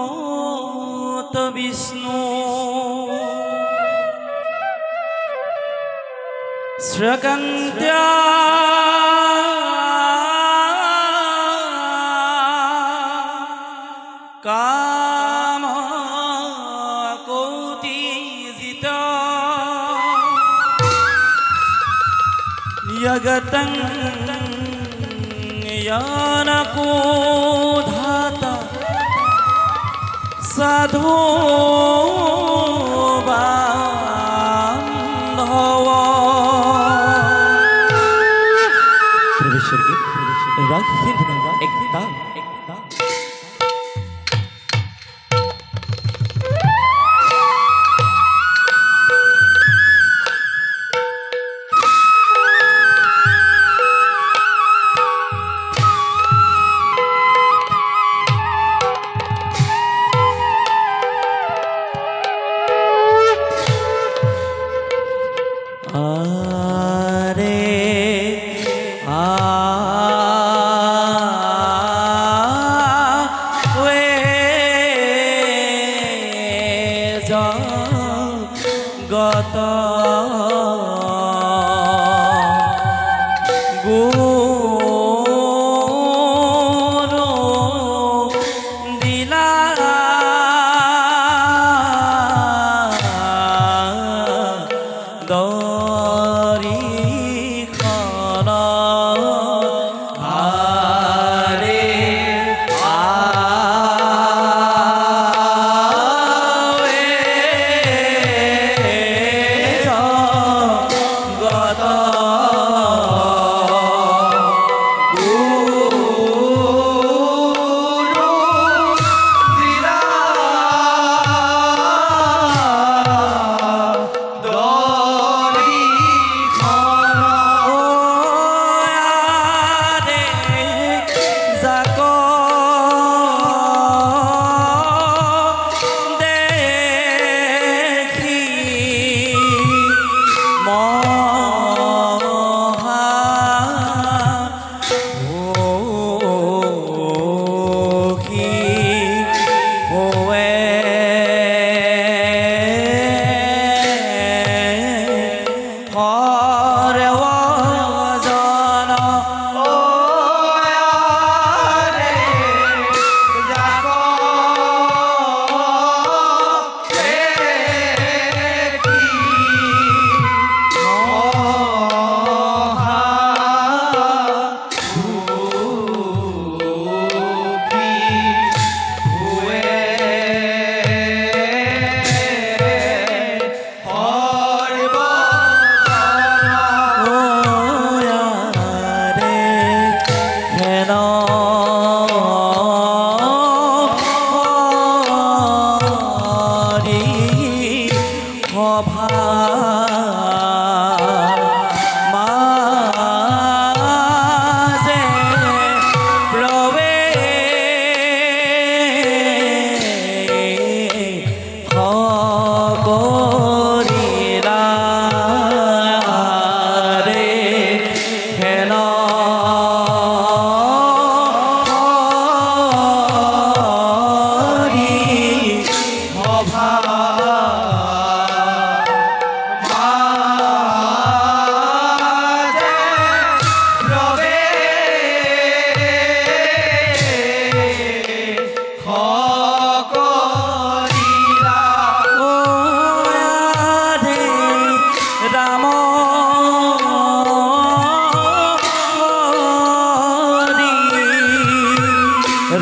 करोत विष्णु स्रगन्त्या काम कोटिजिता यगतं यानको धाता साधु बान्धव प्रवेशर के राग सिंधु एक ताल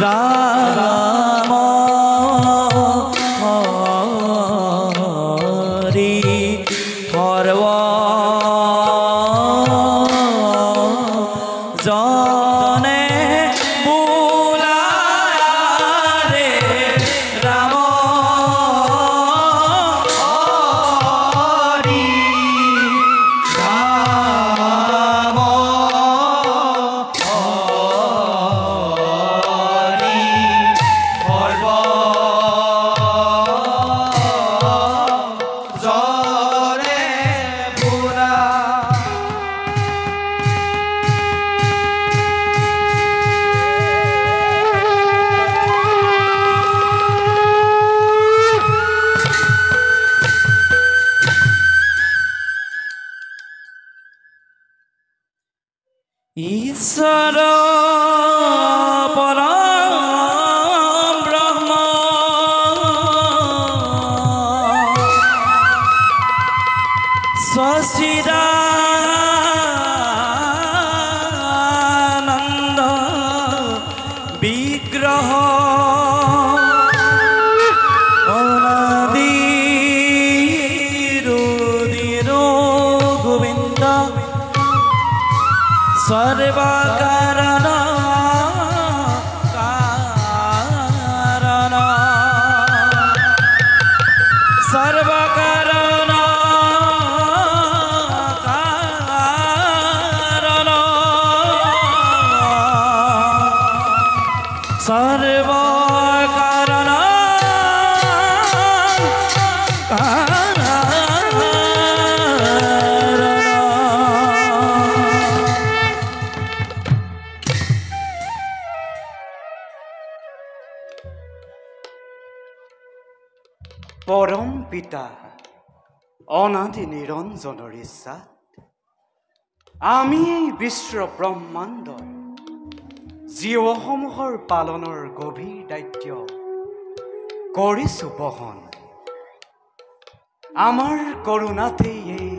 রাম হরি সর্ব জনে বুলারে রাম হরি রাম হরি সর্ব জনে বুলা ঈশ্বর পরম ব্রহ্ম সচিদানন্দ বিগ্রহ অনাদির গোবিন্দ সর্বকারণ কারণ সর্বকারণ কারণ সর্বকারণ পরম পিতা অনাদি নিৰঞ্জনৰ ইচ্ছাত আমি এই বিশ্ব ব্ৰহ্মাণ্ডৰ জীৱসমূহৰ পালনৰ গভীৰ দায়িত্ব কৰিছোঁ বহন। আমাৰ কৰোণাতেই এই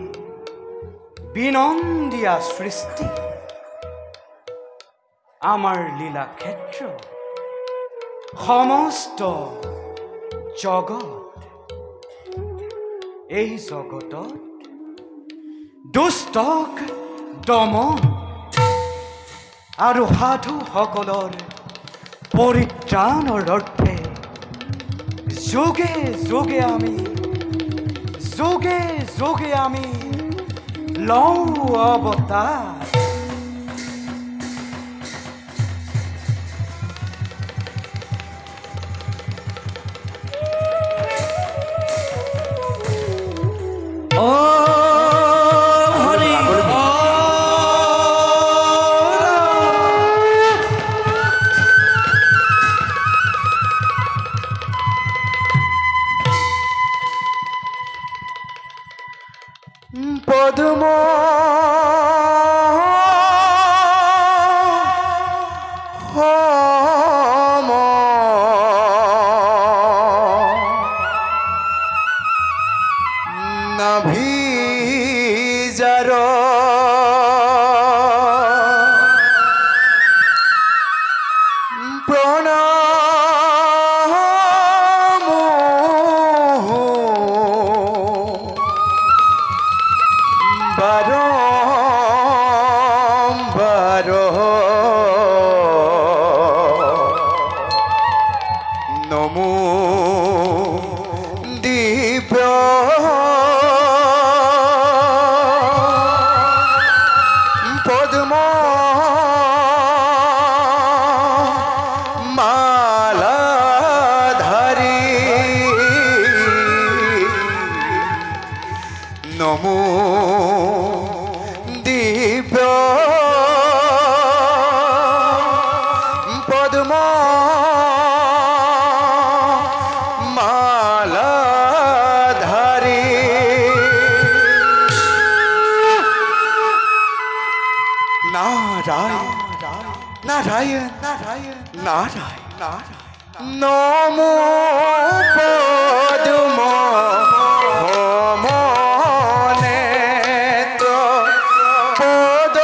বিনন্দীয়া সৃষ্টি আমাৰ লীলা ক্ষেত্ৰ সমস্ত জগত এই জগতত দুষ্টক দমন আৰু সাধুসকলৰ পৰিত্ৰাণৰ অৰ্থে যোগে যোগে আমি লওঁ অৱতাৰ। পদ্ম হম নাভিজার বারম্বার নমো দিব্য পদ্ম মালাধারী নমো দিব্য পদ্ম মালাধারী নারায়ণ নারায়ণ নারায়ণ নমো পদ্ম পদ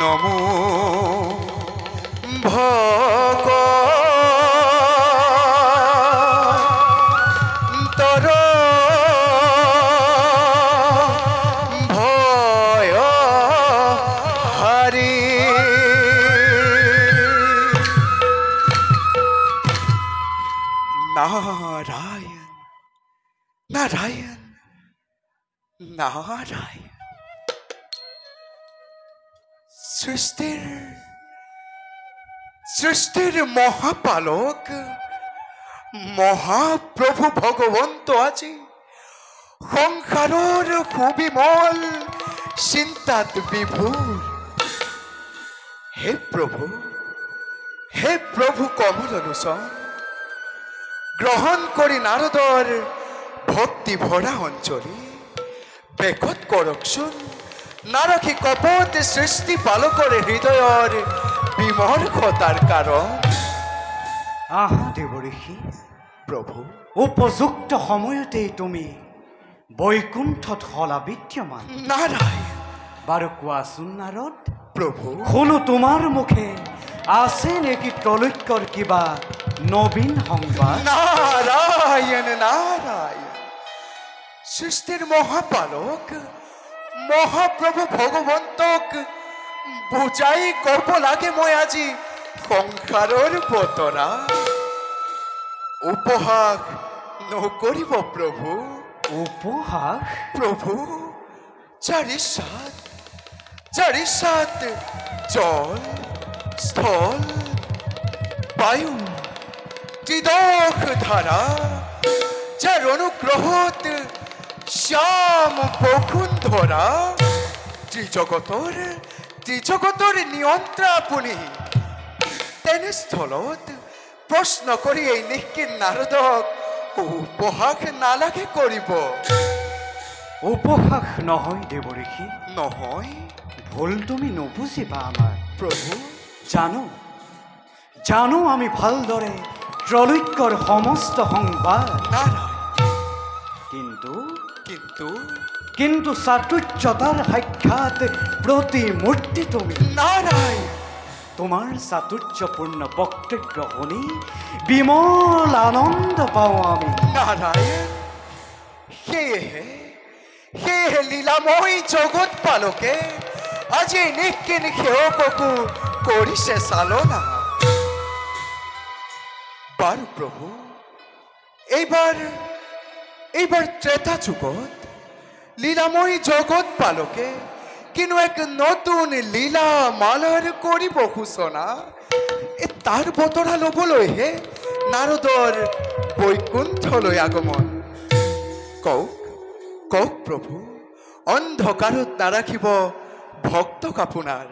নমো ভগতর ভয় হারি নারায়ণ নারায়ণ নারায়ণ সৃষ্টির মহাপালক মহাপ্রভু ভগবন্ত আছে সংসাৰৰ সুবিমল চিন্তাত বিভোৰ হে প্ৰভু কমল লোচন গ্ৰহণ কৰি নাৰদৰ ভক্তি ভৰা অঞ্চলে বেকত কৰকচোন নাৰকী কপট সৃষ্টি পালকৰ হৃদয়ৰ বিমৰ্ষতাৰ কাৰণ আহা দেৱঋষি প্ৰভু উপযুক্ত সময়তেই তুমি বৈকুণ্ঠত হলা বিদ্যমান নাৰায়ণ বাৰু কোৱাচোন নাৰদ প্ৰভু শুনো তোমাৰ মুখে আছে নেকি ত্ৰৈলোক্যৰ কিবা নবীন সংবাদ নাৰায়ণ নাৰায়ণ সৃষ্টিৰ মহাপালক মহাপ্ৰভু ভগবন্তক বুঝাই কব লাগে মই আজি সংসাৰৰ বতৰা উপহাস নকৰিব প্ৰভু উপহাস প্রভু চারি সাত জল স্থল বায়ু ত্রিদশ ধারা যার অনুগ্রহত শ্যাম বসুন্ধরা ত্রিজগতর নিয়ন্ত্রা আপুনি তেনে স্থলত প্রশ্ন করি এই নিষ্কিন নারদক উপহাস নালাগে কৰিব উপহাস নহয় দেৱঋষি নহয় ভুল তুমি নুবুজিবা আমাৰ প্ৰভু জানো আমি ভালদৰে ত্ৰৈলোক্যৰ সমস্ত সংবাদ নাৰায়ণ কিন্তু কিন্তু চাতুৰ্যতাৰ সাক্ষাৎ প্ৰতিমূৰ্তি তুমি নাৰায়ণ তোমাৰ চাতুৰ্যপূৰ্ণ বক্তব্য শুনি বিমল আনন্দ পাওঁ আমি নাৰায়ণ সেয়েহে লীলাময় জগৎ পালকে আজি নিকিন সেৱককো কৰিছে চালনা বাৰু প্ৰভু এইবাৰ ত্ৰেতা যুগত লীলাময় জগৎ পালকে কিন্তু এক নতুন লীলা মালাৰ কৰিব সূচনা তাৰ বতৰা ল'বলৈহে নাৰদৰ বৈকুণ্ঠলৈ আগমন কওক প্ৰভু অন্ধকাৰত নাৰাখিব ভক্তক আপোনাৰ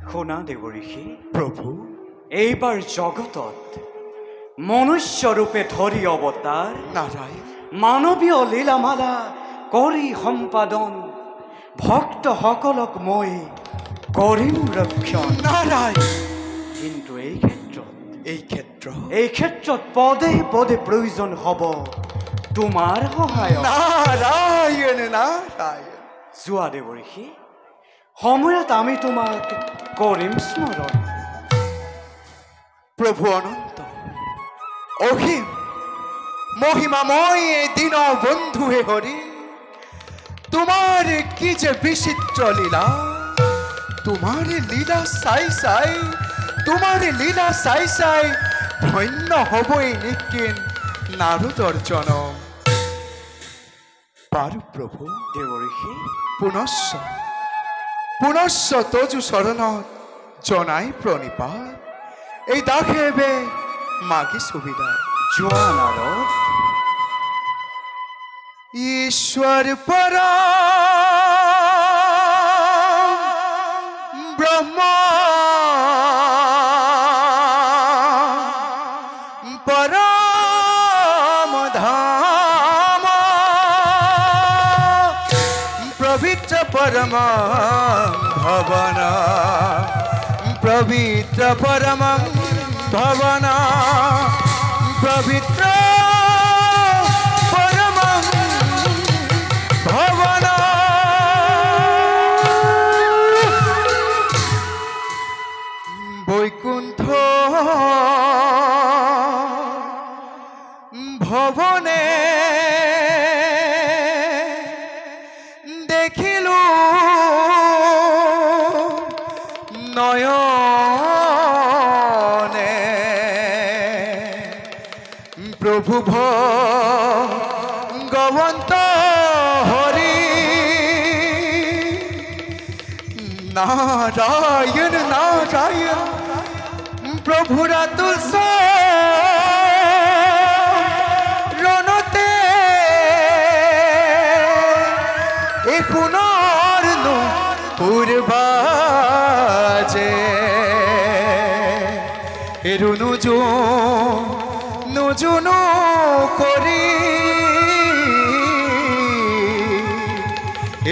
শুনা দেৱঋষি প্ৰভু এইবাৰ জগতত মনুষ্যৰূপে ধৰি অৱতাৰ নাৰায়ণ মানৱীয় লীলামালা কৰি সম্পাদন ভক্তসকলক মই কৰিম ৰক্ষণ নাৰায়ণ কিন্তু এই ক্ষেত্ৰত পদে পদে প্ৰয়োজন হ'ব তোমাৰ সহায় নাৰায়ণ নাৰায়ণ যোৱা দেৱঋষি সময়ত আমি তোমাক কৰিম স্মৰণ প্ৰভু অনন্ত অসীম মহিমাময় দিন বন্ধু হে হরি তোমার কি যে বিচিত্র লীলা তোমার লীলা চাই ধন্য হব এই নিকিন নারদর জনম পারু প্রভু দেৱঋষি পুনশ্চ তজু শৰণত জনাই প্ৰণিপাত এই দাখে এবে মাগি সুবিধা যোৱা নাৰদ ईश्वर परा ब्रह्मा परम धाम पवित्र परम भवना पवित्र परम भवना पवित्र ভবনে দেখিলু নয়নে প্রভু ভগবন্ত হরি নারায়ণ নারায়ণ প্রভুরা তুলস রণতে এ পুনর পূর্বাজে এরুনু নুজুনু করি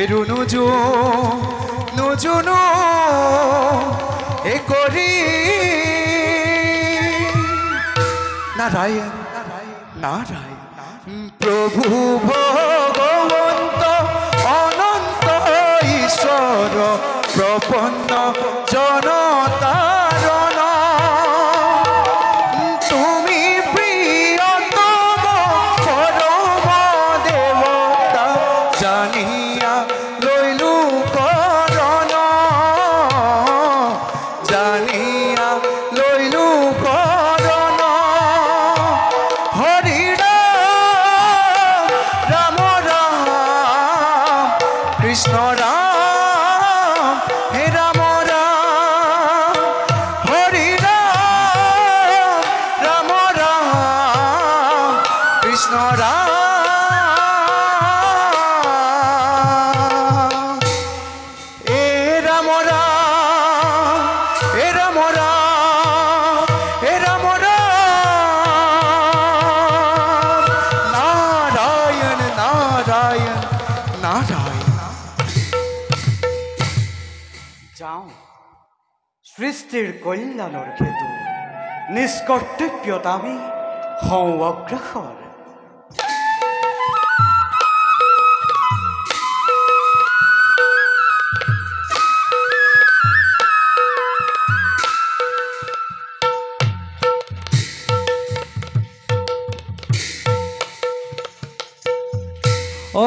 এরুনু নুজুনু এ করি নারায়ণ নারায়ণ প্রভু ভগবন্ত অনন্ত ঈশ্বর প্রপন্ন জনতারণ তুমি প্রিয়তম পরম দেবতা জানিয়া লইলু করণ জানিয়া লইলু করণ হরি রাম রাম কৃষ্ণ রাম হে রাম রাম হরি রাম রাম কৃষ্ণ রাম এ রাম রাম এ রাম রাম এ রাম রাম নারায়ণ নারায়ণ নারায়ণ যাও সৃষ্টিৰ কল্যাণৰ হেতু নিষ্কৰ্তব্যত আমি হওঁ অগ্ৰসৰ ও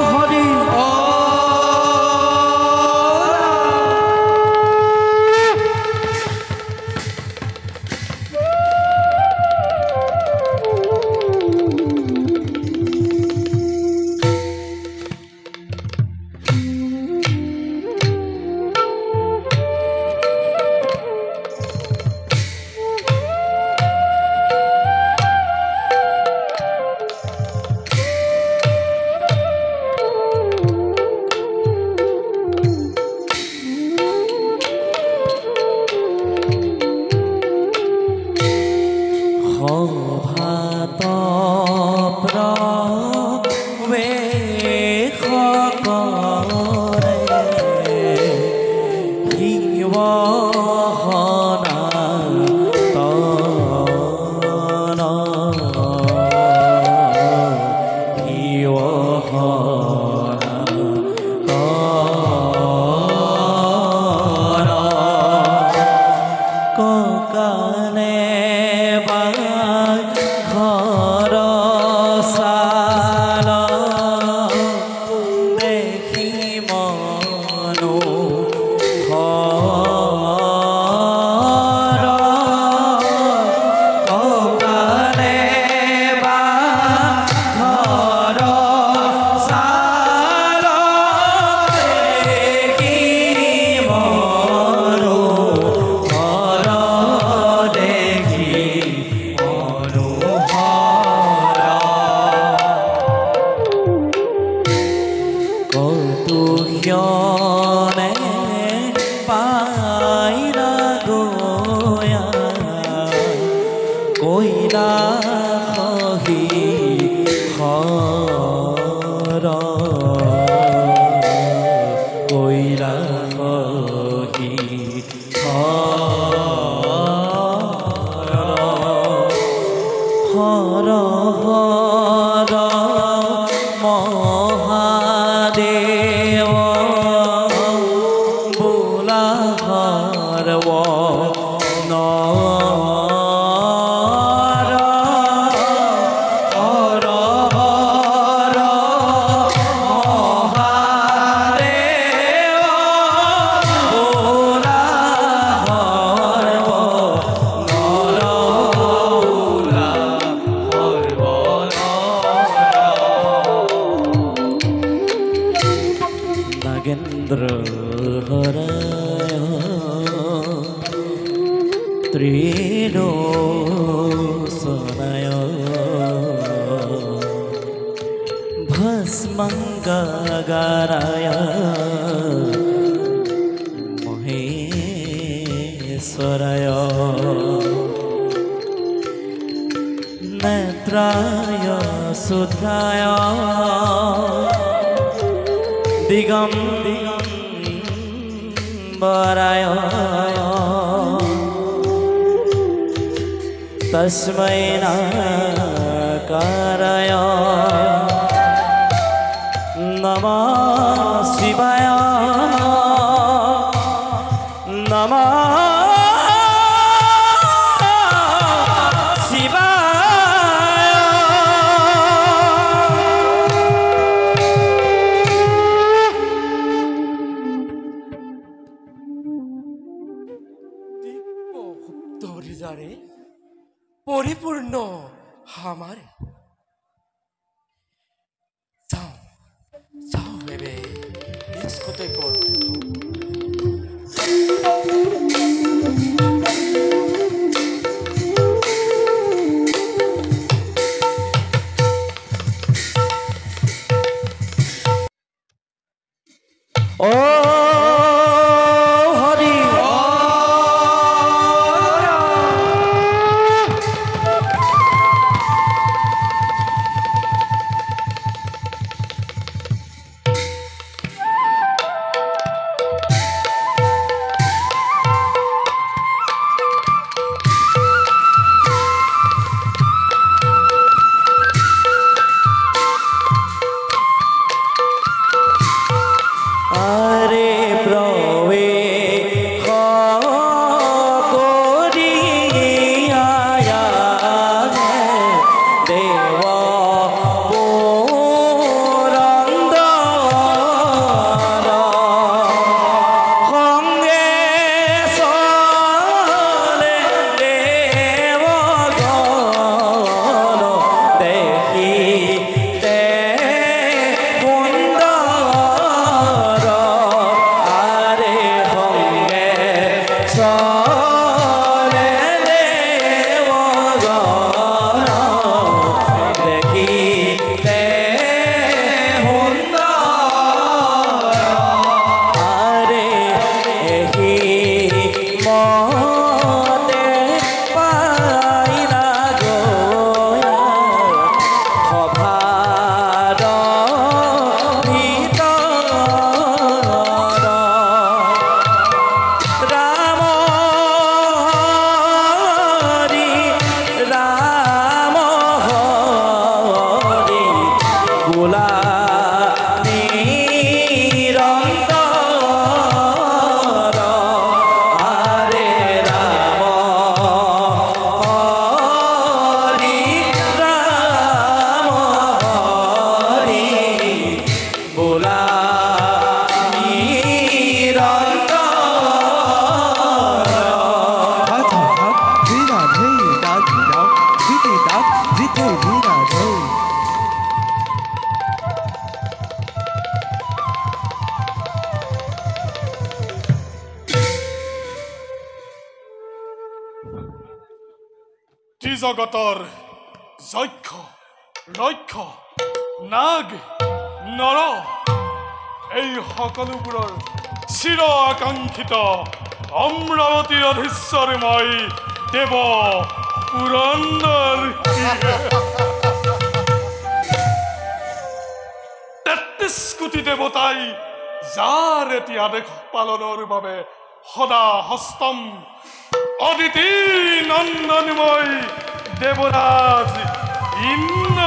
হৰি ভাত প্ৰৱেশ কৰে শিৱসনাতন ককালে ঘৰ চাল দেখি মনো হৰ ককালে ঘৰ চাল দেখি মনো হৰ দেখি কৌতুহ্যনে পাই না গোয়া কইলা খহি হৰ কইলা খহি হৰ হৰ মহাদেৱ বোলা হৰ নৰ হরায় ত্রিলোচনায় ভস্মঙ্গগারায় মহেশ্বরায় নেত্রায় শুদ্ধায় দিগম্বরায় তস্मै নাকারায় নমঃ শিবায় নমঃ দরিদারে পরিপূর্ণ আমার যাও যাও বেবে নিষ্কতে পর ও হরি আরে প্রবে করিয়া দেব পুরন্দর সঙ্গে চলে দেব গণ দেখিতে সুন্দর আরে সঙ্গে চলে দেব গণ দেখিতে সুন্দর আরে এহি মতে পাইলা গয়া সভার ভিতৰ ৰাম হৰি ৰাম হৰি বোলা নিৰন্তৰ আৰে ৰাম হৰি ৰাম হৰি বোলা নিৰন্তৰ ত্ৰিজগতৰ যক্ষ ৰক্ষ নাগ নৰ এই সকলোবোৰৰ চিৰ আকাংক্ষিত অমৰাৱতীৰ অধীশ্বৰ মই দেৱ পুৰন্দৰ ৩৩ কোটি দেৱতাই যাৰ এটি আদেশ পালনৰ বাবে সদা হস্তম অদিতি নন্দনময় দেৱৰাজ ইন্দ্ৰ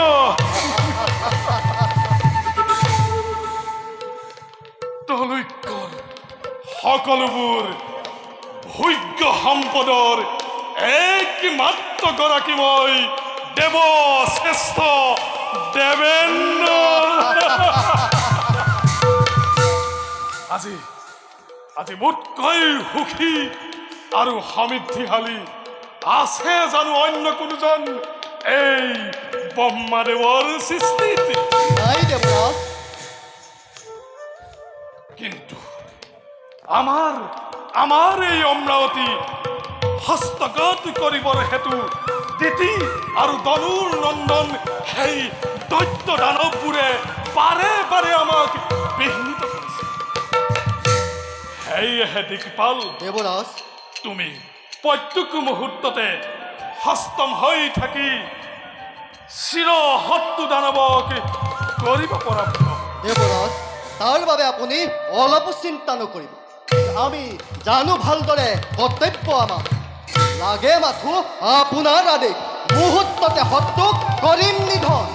তলৈকৰ সকলোবোৰ ভোগ্য সম্পদৰ একমাত্ৰ গৰাকী মই দেৱ শ্ৰেষ্ঠ দেৱেন্দ্ৰ আজি আজি মোতকৈ সুখী আৰু সমৃদ্ধিশালী আছে জানো অন্য কোনোজন এই ব্ৰহ্মাদেৱৰ সৃষ্টিত? কিন্তু আমাৰ আমাৰ এই অমৰাবতী হস্তগত কৰিবৰ হেতু দিতি আৰু দনুৰ নন্দন সেই দৈত্য দানৱবোৰে বাৰে বাৰে আমাক বিঘ্নিত কৰিছে। সেয়েহে দিকপাল দেৱৰাজ, তুমি প্ৰত্যেক মুহূৰ্ততে হস্তম হৈ থাকি চিৰ শত্ৰু দানৱক কৰিব পৰা। দেৱৰাজ, তাৰ বাবে আপুনি অলপো চিন্তা নকৰিব। আমি জানো ভালদৰে কৰ্তব্য আমাৰ। লাগে মাথো আপোনাৰ আদেশ, মুহূৰ্ততে শত্ৰুক কৰিম নিধন।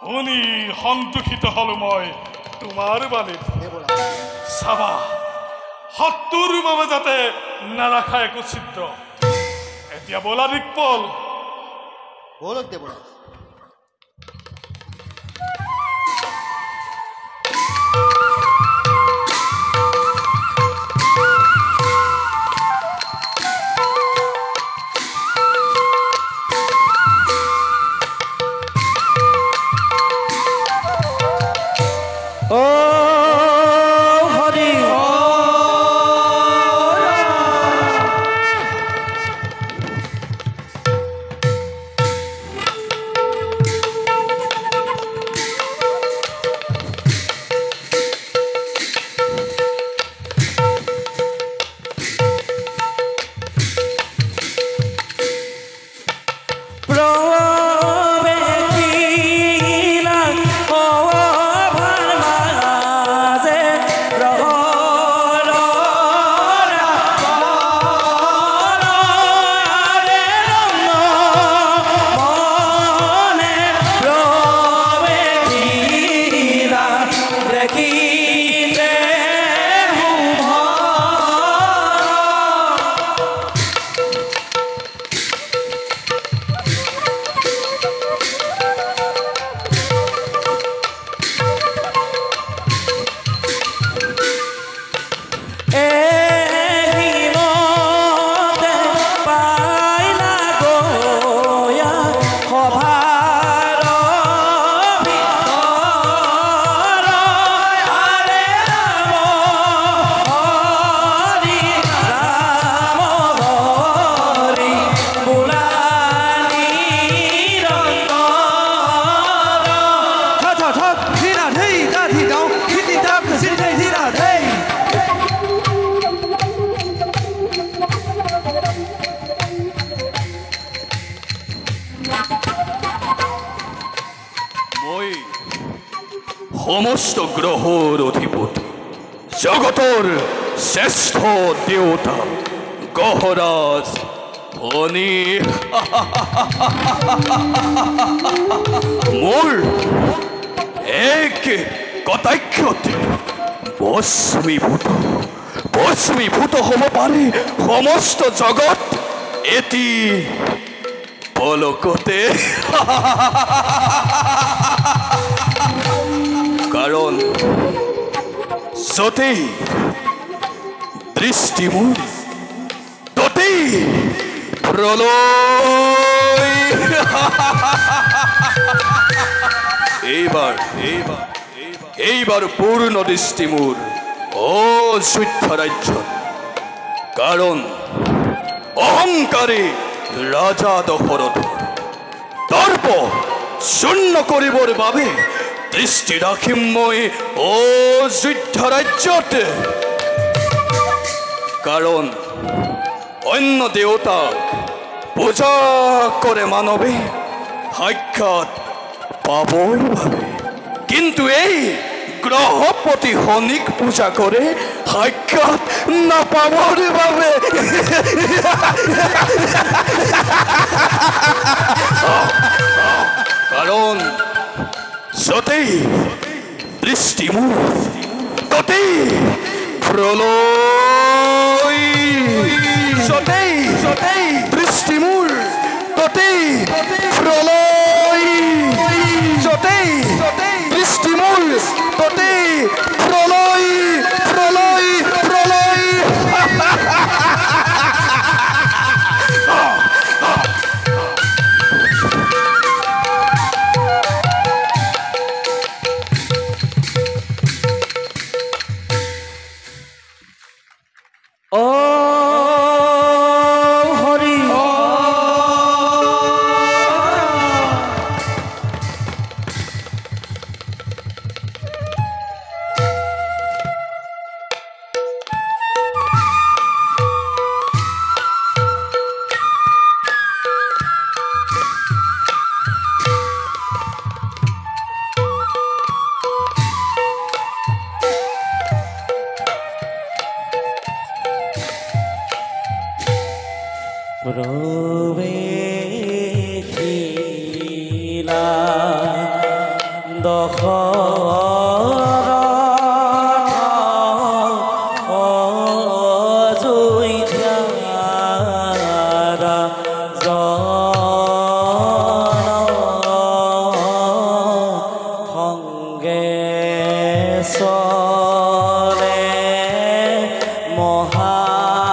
শুনি সন্তোষিত হলো মই তোমাৰ বাণীত। দেৱৰাজ, চাবা শত্ৰুৰ বাবে যাতে নাৰাখা একো ছিদ্ৰ। এতিয়া বলা দিকপল। বলক দেৱৰাজ। ও হৰি সমস্ত গ্ৰহৰ অধিপতি জগতৰ শ্ৰেষ্ঠ দেবতা গহৰাজ ধনী মোৰ এক কথাক্ষতে ভস্মীভূত হব পাৰে সমস্ত জগত এটি পলকতে। কাৰণ যতেই দৃষ্টি মোৰ ততেই প্ৰলয়। এইবাৰ পূৰ্ণ দৃষ্টি মোৰ অযোধ্য ৰাজ্য। কাৰণ অহংকাৰী ৰাজা দশৰথৰ দৰ্প শূন্য কৰিবৰ বাবে দৃষ্টি ৰাখিম মই অযোধ্য ৰাজ্যত। কাৰণ অন্য দেৱতাক পূজা কৰে মানৱে সাক্ষাৎ পাবৰ বাবে, কিন্তু এই গ্ৰহপতি শনিক পূজা কৰে সাক্ষাৎ নাপাবৰ বাবে। কাৰণ যতেই দৃষ্টি মোৰ ততেই প্ৰলয়। যতেই দৃষ্টি মোৰ ততেই প্ৰলয়। যতেই দৃষ্টি মোৰ ততেই প্ৰলয় প্ৰলয় প্ৰলয়। চলে মহামন্ত্ৰী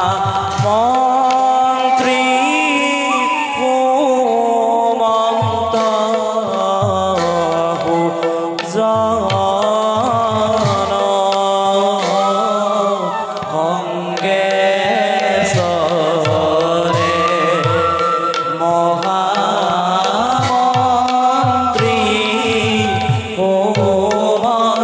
হোমন্ত সুজন সংগে চলে মহামন্ত্ৰী হোমন্ত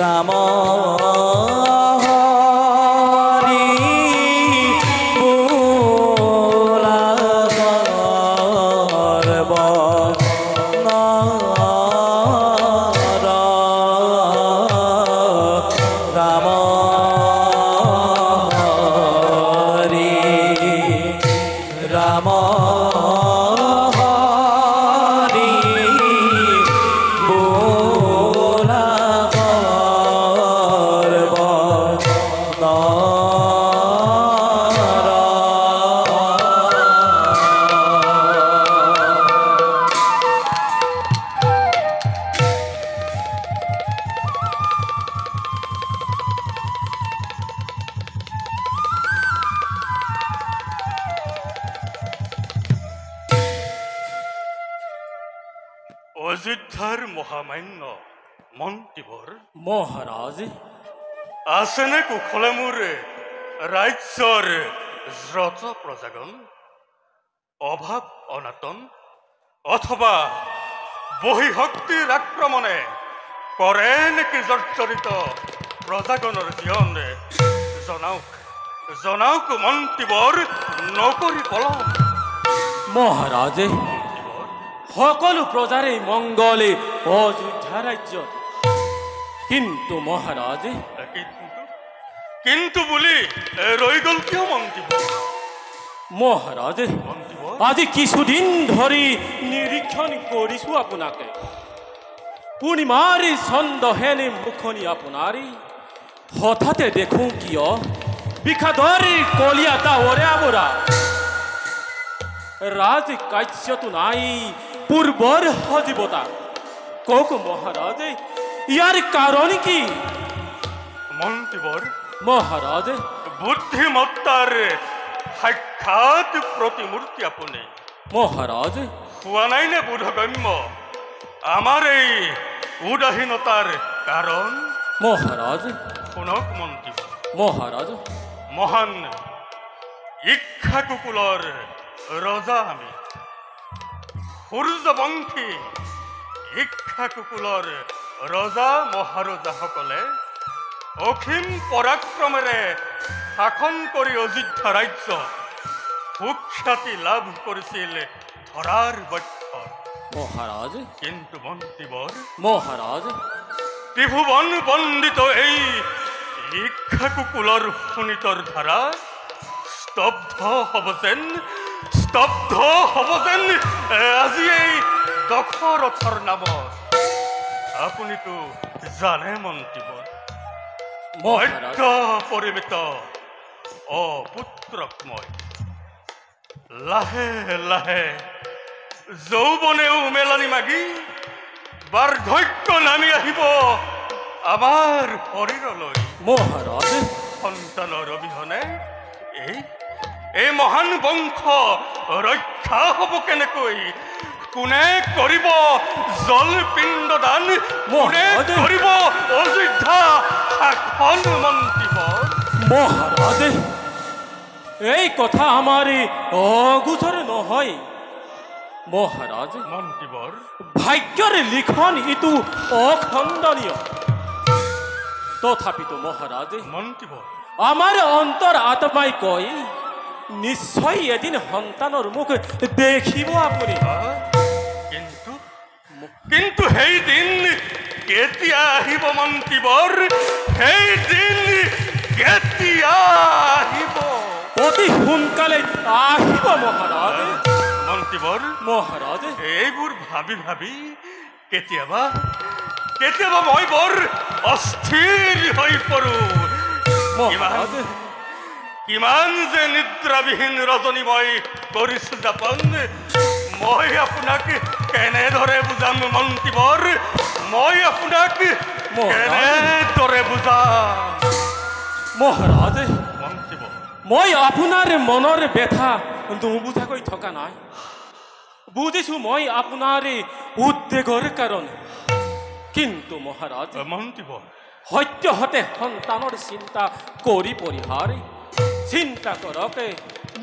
ৰাম হৰি বোলা সৰ্ব নৰ ৰাম হৰি ৰাম হৰি বোলা অযোধ্যাৰ মহামান্য মন্ত্ৰীবৰ মহাৰাজ আছেনে কুশলে মোৰ ৰাজ্যৰ জ্ৰত প্ৰজাগণ অভাৱ অনাটন অথবা বহিঃশক্তিৰ আক্ৰমণে কৰে নেকি জৰ্জৰিত প্ৰজাগণৰ জীৱন জনাওক জনাওক মন্ত্ৰীবৰ নকৰি পলম মহাৰাজে সকলো প্ৰজাৰে মংগলে অযোধ্যা ৰাজ্যত কিন্তু মহাৰাজে কিন্তু বুলি ৰৈ গ'ল কিয় মন্ত্ৰীবৰ মহাৰাজে আজি কিছুদিন ধৰি নিৰীক্ষণ কৰিছো আপোনাকে পূৰ্ণিমাৰ চন্দ্ৰহেনে মুখনি আপোনাৰি হঠাতে দেখোঁ কিয় বিষাদৰ কলিয়াটা ওৰে আবৰা ৰাজ কাৰ্যটো নাই পূৰ্বৰ সজীৱতা কওক মহাৰাজে ইয়াৰ কাৰণ কি মন্ত্ৰীবৰ মহাৰাজে বুদ্ধিমত্তাৰ সাক্ষাৎ প্ৰতিমূৰ্তি আপুনি মহাৰাজে হোৱা নাই নে বোধগম্য আমাৰ এই উদাসীনতাৰ কাৰণ মহাৰাজে শুনক মন্ত্ৰীবৰ মহাৰাজ মহান ইক্ষাকুকুলৰ ৰজা আমি সূৰ্যবংশী ইক্ষাকুকুলৰ ৰজা মহাৰজাসকলে অসীম পৰাক্ৰমেৰে শাসন কৰি অযোধ্যা ৰাজ্য সুখ্যাতি লাভ কৰিছিল ধৰাৰ বক্ষত মহাৰাজ কিন্তু মন্ত্ৰীবৰ মহাৰাজ ত্ৰিভুৱন বন্দিত এই ইক্ষাকুকুলৰ শোণিতৰ ধাৰা স্তব্ধ হ'ব যেন আজি এই দশৰথৰ নামত আপুনিতো জানে মন্ত্ৰীবৰ মহাৰাজ পৰিমিত অপুত্ৰক মই লাহে লাহে যৌৱনেও মেলনি মাগি বাৰ্ধক্য নামি আহিব আমাৰ শৰীৰলৈ মহাৰাজ সন্তানৰ অবিহনে এই মহান বংশ ৰক্ষা হ'ব কেনেকৈ কোনে কৰিব জলপিণ্ড দান কোনে কৰিব অযোধ্যা শাসন মন্ত্ৰীবৰ মহারাজ এই কথা আমার অগোচর নহয় মহারাজ মন্ত্রীবর ভাগ্যের লিখন ইতু অখণ্ডনীয় তথাপিতো মহারাজ মন্ত্রীবর আমার অন্তর আত্মাই কয় নিশ্চয় এদিন সন্তানৰ মুখ দেখিব আপুনি কিন্তু কিন্তু সেই দিন কেতিয়া আহিব মন্ত্ৰীবৰ সেই দিন কেতিয়া আহিব অতি সোনকালে আহিব মহাৰাজ মন্ত্ৰীবৰ মহাৰাজ এইবোৰ ভাবি ভাবি কেতিয়াবা কেতিয়াবা মই বৰ অস্থিৰ হৈ পৰো মহাৰাজ কিমান যে নিদ্ৰাবিহীন ৰজনী মই কৰিছো যাপন মই আপোনাক কেনেদৰে বুজাম মন্ত্ৰীবৰ মই আপোনাক কেনেদৰে বুজাম মহাৰাজ মন্ত্ৰীবৰ মই আপোনাৰ মনৰ ব্যথা নুবুজাকৈ থকা নাই বুজিছো মই আপোনাৰ উদ্বেগৰ কাৰণ কিন্তু মহাৰাজ মন্ত্ৰীবৰ সত্যহতে সন্তানৰ চিন্তা কৰি পৰিহাৰ চিন্তা কৰকে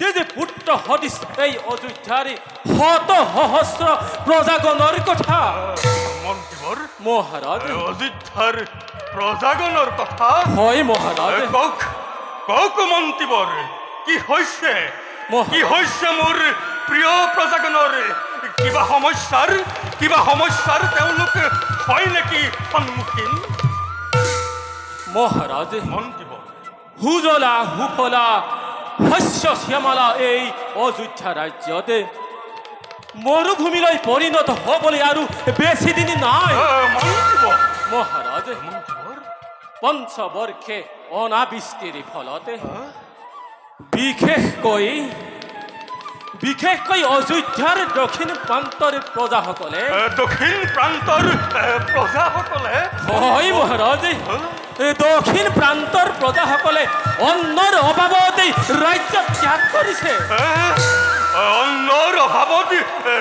নিজে পুত্ৰ সদৃশ এই অযোধ্যাৰ শত সহস্ৰ প্ৰজাগণৰ কথা মন্ত্ৰীবৰ মহাৰাজ অযোধ্যাৰ প্ৰজাগণৰ কথা হয় মহাৰাজ কওক কওক মন্ত্ৰীবৰ কি হৈছে কি হৈছে মোৰ প্ৰিয় প্ৰজাগণৰ কিবা সমস্যাৰ তেওঁলোক হয় নেকি সন্মুখীন মহাৰাজ মন্ত্ৰীবৰ সুজলা সুফলা শস্য শ্যামলা এই অযোধ্যা ৰাজ্যতে মৰুভূমিলৈ পৰিণত হ'বলৈ আৰু বেছি দিন নাই মন্ত্ৰীবৰ মহাৰাজ মন্ত্ৰীবৰ পঞ্চবৰ্ষে অনাবৃষ্টিৰ ফলতে বিশেষকৈ অযোধ্যাৰ দক্ষিণ প্ৰান্তৰ প্ৰজাসকলে দক্ষিণ প্ৰান্তৰ প্ৰজাসকলে হয় মহাৰাজ দক্ষিণ প্ৰান্তৰ প্ৰজাসকলে অন্নৰ অভাৱতে ৰাজ্য ত্যাগ কৰিছে অন্নৰ অভাৱত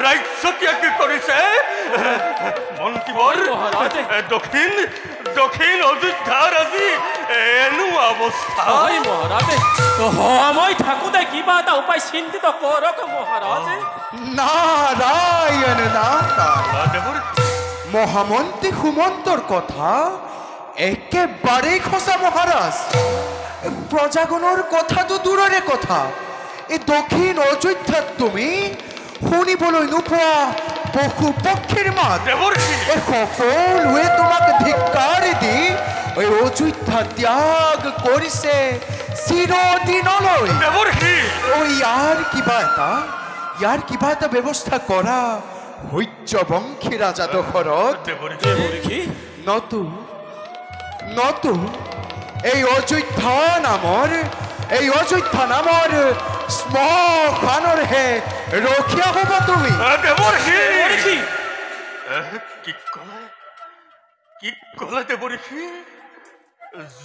ৰাজ্য ত্যাগ কৰিছে মন্ত্ৰীবৰ মহাৰাজ দক্ষিণ অযোধ্যাৰ আজি এনেকুৱা অৱস্থা হয় মহাৰাজ সময় থাকোঁতে কিবা এটা উপায় চিন্তিত কৰক মহাৰাজ নাৰায়ণ নাৰায়ণ দেৱৰ মহামন্ত্ৰী সুমন্তৰ কথা একেবাৰেই খসা মহাৰাজ প্ৰজাগণৰ কথা তো দূৰৰে কথা এই দক্ষিণ অযোধ্যাত তুমি শুনিবলৈ নোপোৱা পশু পক্ষীৰ মাত দেৱৰ এই সকলোৱে তোমাক ধিক্কাৰ দি এই অযোধ্যা ত্যাগ কৰিছে চিৰদিনলৈ দেৱৰ ইয়াৰ কিবা এটা ব্যৱস্থা কৰা সূৰ্যবংশী ৰাজা দশৰথ দেৱৰ নতু এই অযোধ্যা নামৰ শ্মশানৰহে ৰখীয়া হ'ব তুমি দেৱৰ মৰিষি কি ক'লে দেৱৰ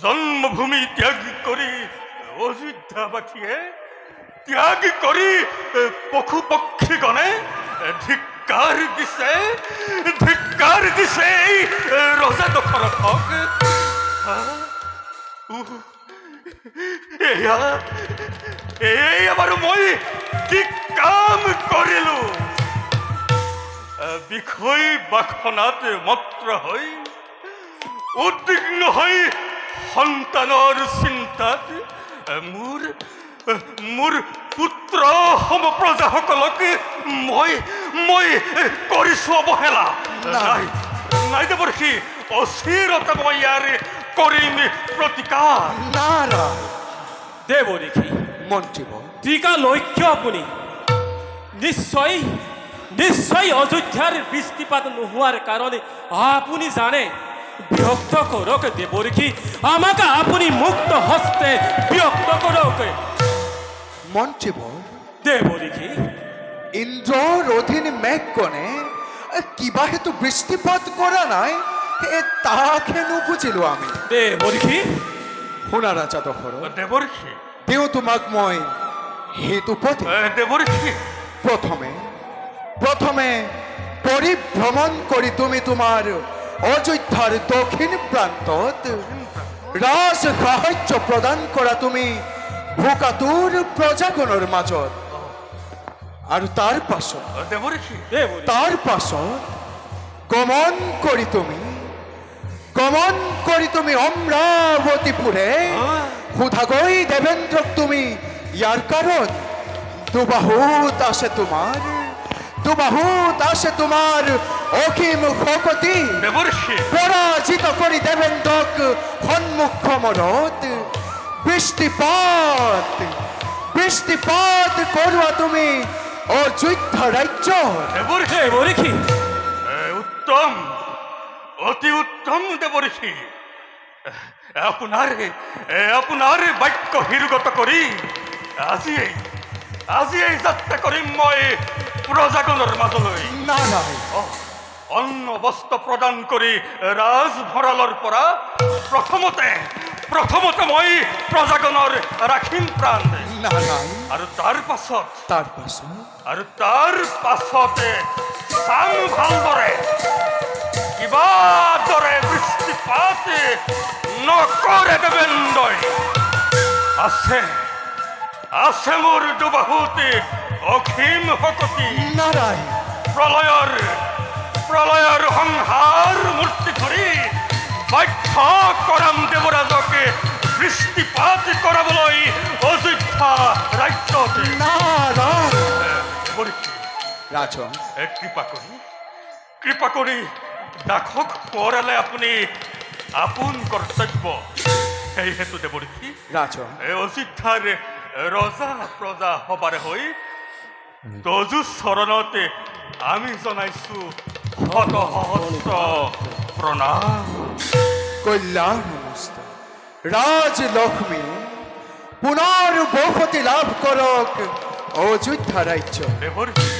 জন্মভূমি ত্যাগ কৰি অযোধ্যাবাসীয়ে ত্যাগ কৰি পশু পক্ষীগণে ধিক্কাৰ দিছে এই ৰজা দশৰথক এয়া বাৰু মই কি কাম কৰিলো বিষয় বাসনাত মত্ত হৈ উদ্বিগ্ন হৈ সন্তানৰ চিন্তাত মোৰ পুত্ৰ সম প্ৰজাসকলক মই কৰিছো অৱহেলা নাই দেৱৰ্ষি অচিৰতা মই ইয়াৰ কৰিম প্ৰতিকাৰ নাৰায়ণ দেৱৰীখি মন্ত্ৰীবৰ টিকা লক্ষ্য আপুনি নিশ্চয় অযোধ্যাৰ বৃষ্টিপাত নোহোৱাৰ কাৰণে আপুনি জানে ব্যক্ত কৰক দেৱৰীখি আমাক আপুনি মুক্ত হস্তে ব্যক্ত কৰক মন্ত্ৰীবৰ দেৱৰীখি ইন্দ্ৰৰ অধীন মেঘগণে কিবা হেতু বৃষ্টিপাত কৰা নাই তাকহে নুবুজিলো আমি দেৱৰীখি শুনা ৰাজা দশৰথ দেৱৰ্ষি তেওঁ তোমাক মই হেতু পথে দেৱৰ্ষি প্ৰথমে পৰিভ্ৰমণ কৰি তুমি তোমাৰ অযোধ্যাৰ দক্ষিণ প্ৰান্তত ৰাজ সাহায্য প্ৰদান কৰা তুমি ভোকাতুৰ প্ৰজাগণৰ মাজত আৰু তাৰ পাছত দেৱৰীষি তাৰ পাছত গমন কৰি তুমি অমৰাৱতীপুৰে সোধাগৈ দেৱেন্দ্ৰক তুমি ইয়াৰ কাৰণ দুবাহুত আছে তোমাৰ অসীম শক্তি দেৱৰীষি পৰাজিত কৰি দেৱেন্দ্ৰক সন্মুখ সমৰত বৃষ্টিপাত কৰোৱা তুমি অযোধ্যা ৰাজ্য দেৱৰীষি উত্তম অতি উত্তম দেৱৰীষি আপোনাৰ বাক্য হীৰগত কৰি আজি এই যাত্ৰা কৰিম মই প্ৰজাগণৰ মাজলৈ নাৰায় অন্ন বস্ত্ৰ প্ৰদান কৰি ৰাজভঁৰালৰ পৰা প্ৰথমতে মই প্ৰজাগণৰ ৰাখিম প্ৰাণ নাৰায় আৰু তাৰ পাছতে চাম ভালদৰে কিবা দৰে বৃষ্টিপাত নকৰে দেৱেন্দ্ৰই আছে মোৰ দুবাহুতে অসীম শক্তি নাৰায় প্ৰলয়ৰ সংহাৰ মূৰ্তি ধৰি বাধ্য কৰাম দেৱৰাজকে বৃষ্টিপাত কৰাবলৈ অযোধ্যা ৰাজ্যতে নাৰায় দেৱৰীষি ৰাজন কৃপা কৰি দাসক সোঁৱৰালে আপুনি আপোন কৰ্তব্য সেই হেতু দেৱৰীষি ৰাজন এই অযোধ্যাৰ ৰজা প্ৰজা সবাৰে হৈ দজু চৰণতে আমি জনাইছো শত সহস্ৰ প্ৰণাম কল্যাণ নমস্ত ৰাজলক্ষ্মী পুনৰ বসতি লাভ কৰক অযোধ্যা ৰাজ্য দেৱৰীষি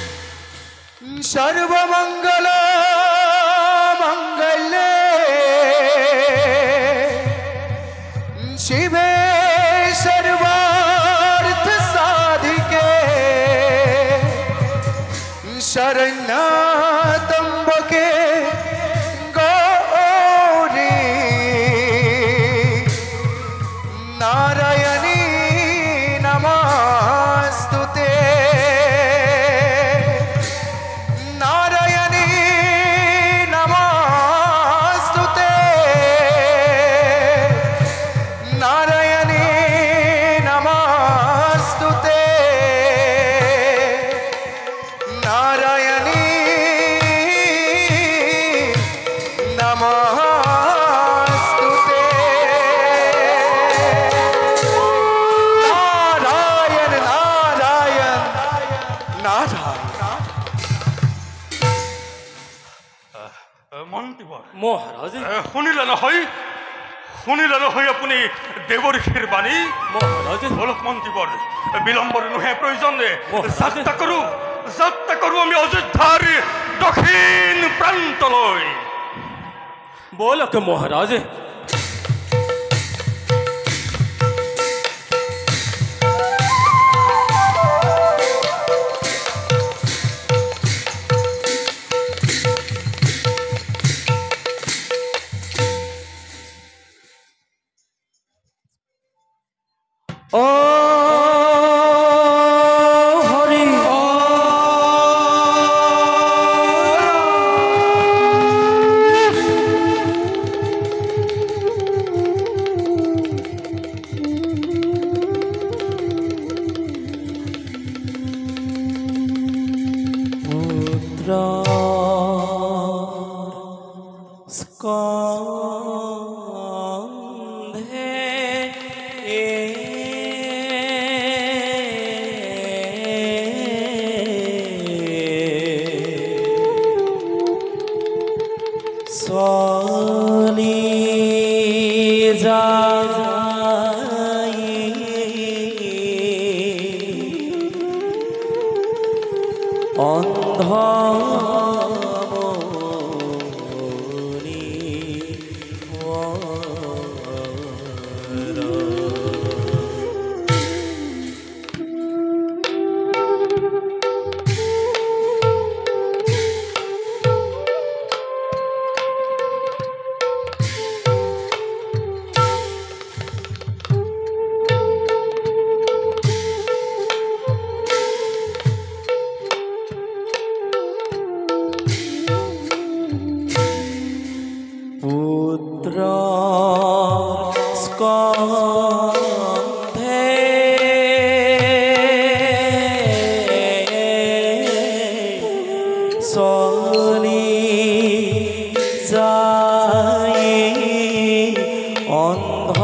সৰ্বমঙ্গল মঙ্গলে শিবে সৰ্বাৰ্থ সাধিকে শৰণ্যতম্বকে গৌৰী নাৰায়ণী নমস্তুতে মহাৰাজ শুনিলে নহয় আপুনি দেৱৰীষিৰ বাণী মহাৰাজ অলপ মন্ত্ৰীবৰ বিলম্বৰ নোহে প্ৰয়োজন যাত্ৰা কৰো আমি অযোধ্যাৰ দক্ষিণ প্ৰান্তলৈ বলক মহাৰাজ পুত্ৰ স্কন্ধে চলি যায় অন্ধ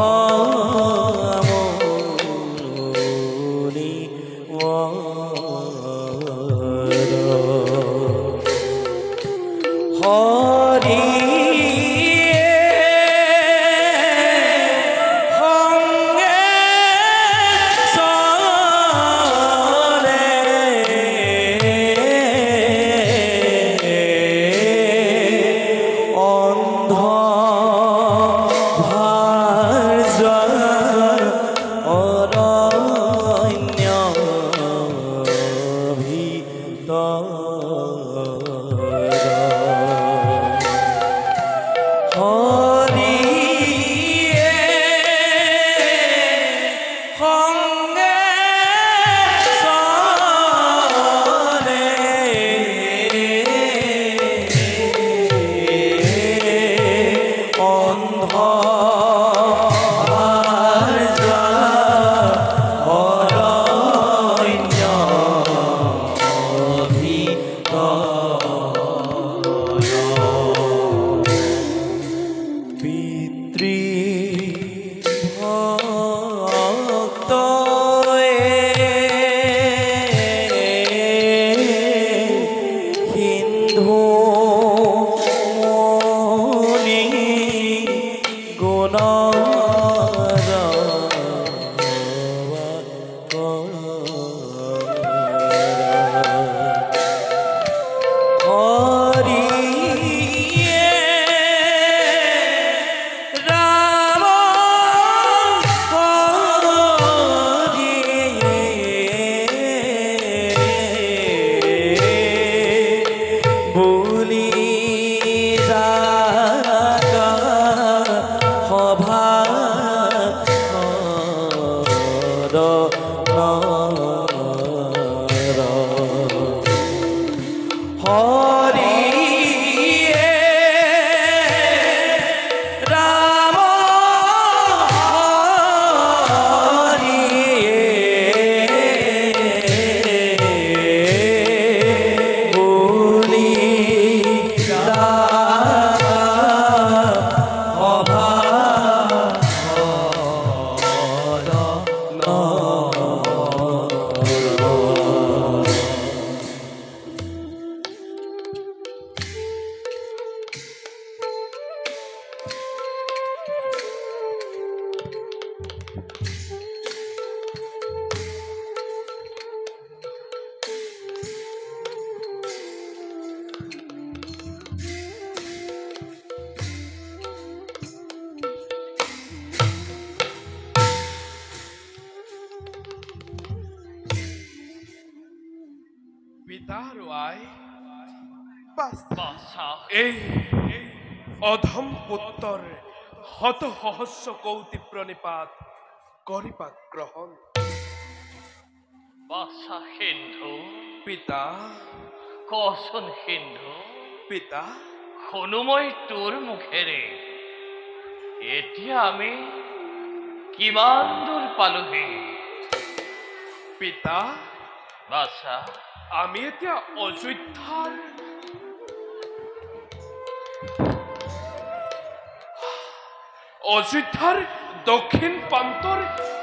এই অধম পুত্ৰৰ হত সহস্ৰ কৌটি প্ৰণিপাত কৰিপাক গ্ৰহণ বাছা সিন্ধু পিতা কচোন সিন্ধু পিতা শুনো মই তোৰ মুখেৰে এতিয়া আমি কিমান দূৰ পালোহি পিতা বাছা আমি এতিয়া অযোধ্যাৰ দক্ষিণ প্ৰান্তৰ